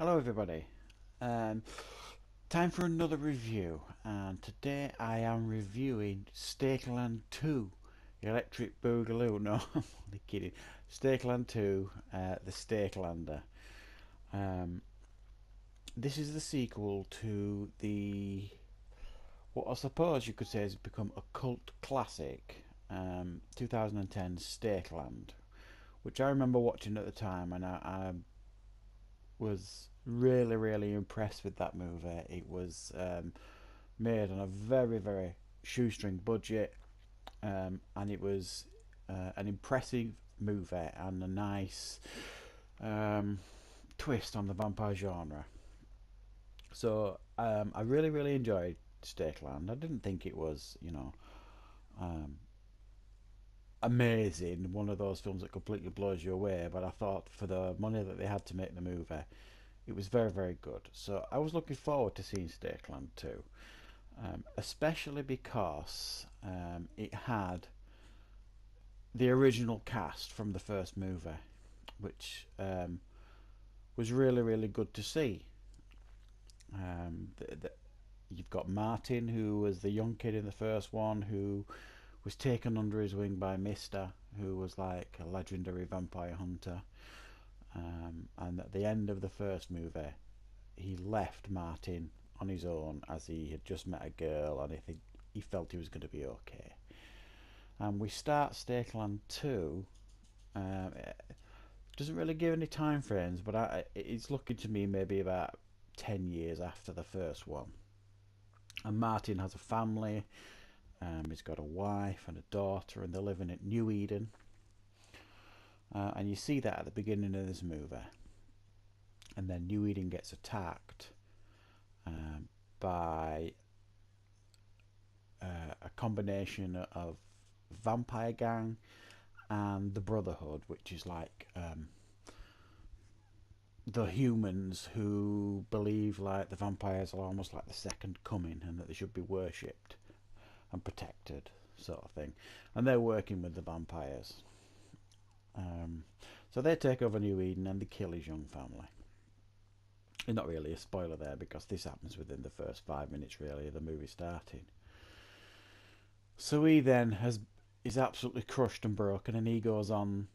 Hello everybody. Um, Time for another review, and today I am reviewing Stakelander 2 Electric Boogaloo. No, I'm only kidding. Stakelander 2, the Stakelander. Um, this is the sequel to the what I suppose you could say has become a cult classic, 2010 Stakeland, which I remember watching at the time, and I was really impressed with that movie. It was made on a very shoestring budget, and it was an impressive movie and a nice um, twist on the vampire genre. So I really enjoyed Stakeland. I didn't think it was, um, amazing, one of those films that completely blows you away, but I thought for the money that they had to make the movie, it was very good. So I was looking forward to seeing Stakeland too, especially because it had the original cast from the first movie, which was really good to see. You've got Martin, who was the young kid in the first one, who was taken under his wing by Mister, who was like a legendary vampire hunter. And at the end of the first movie, he left Martin on his own as he had just met a girl, and he felt he was going to be okay. And we start Stakeland 2. It doesn't really give any time frames, but it's looking to me maybe about 10 years after the first one. And Martin has a family. He's got a wife and a daughter, and they're living at New Eden. And you see that at the beginning of this movie. And then New Eden gets attacked by a combination of vampire gang and the Brotherhood, which is like the humans who believe like the vampires are almost like the second coming and that they should be worshipped and protected, sort of thing. And they're working with the vampires. So they take over New Eden and they kill his young family. It's not really a spoiler there because this happens within the first 5 minutes, really, of the movie starting. So he then is absolutely crushed and broken, and he goes on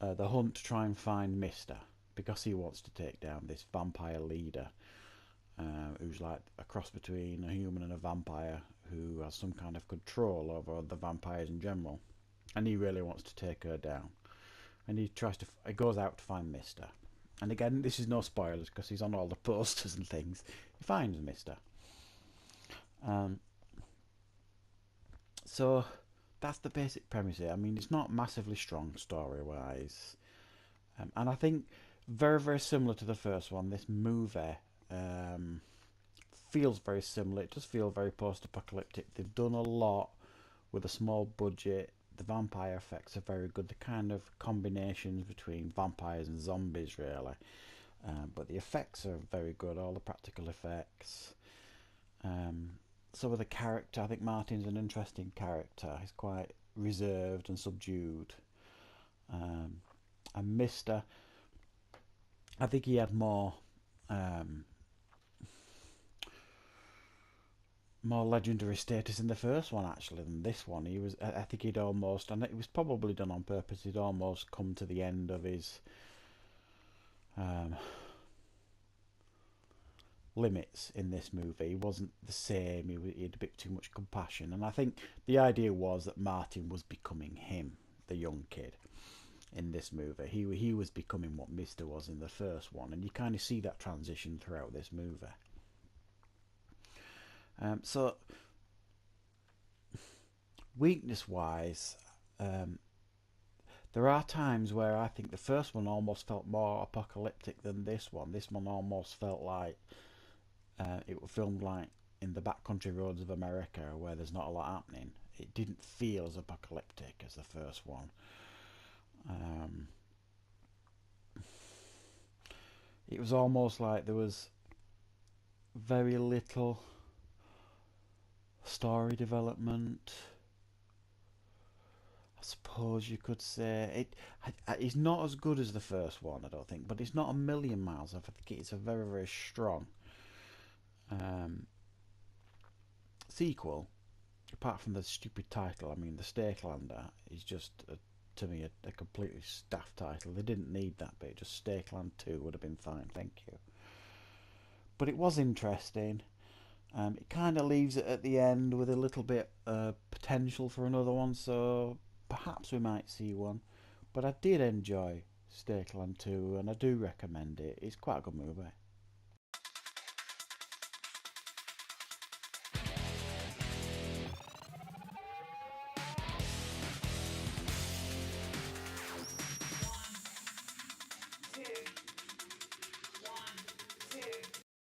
the hunt to try and find Mister because he wants to take down this vampire leader who's like a cross between a human and a vampire who has some kind of control over the vampires in general, and he really wants to take her down. And he goes out to find Mister. And again, this is no spoilers because he's on all the posters and things. He finds Mister. Um, so that's the basic premise here. I mean, it's not massively strong story wise, and I think very similar to the first one. This movie um, feels very similar. It does feel very post-apocalyptic. They've done a lot with a small budget. The vampire effects are very good. The kind of combinations between vampires and zombies, really. But the effects are very good. All the practical effects. Some of the character, I think Martin's an interesting character. He's quite reserved and subdued. Um, and Mister, I think he had um, more legendary status in the first one actually than this one. He was, I think he'd almost, and it was probably done on purpose. He'd almost come to the end of his um, limits in this movie. He wasn't the same. He had a bit too much compassion, and I think the idea was that Martin was becoming him, the young kid, in this movie. He was becoming what Mister was in the first one, and you kind of see that transition throughout this movie. So weakness wise, um, there are times where I think the first one almost felt more apocalyptic than this one. This one almost felt like it was filmed like in the backcountry roads of America where there's not a lot happening. It didn't feel as apocalyptic as the first one. Um, it was almost like there was very little story development. I suppose suppose you could say it's not as good as the first one, I don't think, but it's not a million miles off. I think it's a very, very strong um, sequel. Apart from the stupid title, I mean, the Stakelander is just to me a completely staff title. They didn't need that bit. Just Stakeland 2 would have been fine, thank you. But it was interesting. It kind of leaves it at the end with a little bit potential for another one, so perhaps we might see one. But I did enjoy Stakeland 2, and I do recommend it. It's quite a good movie.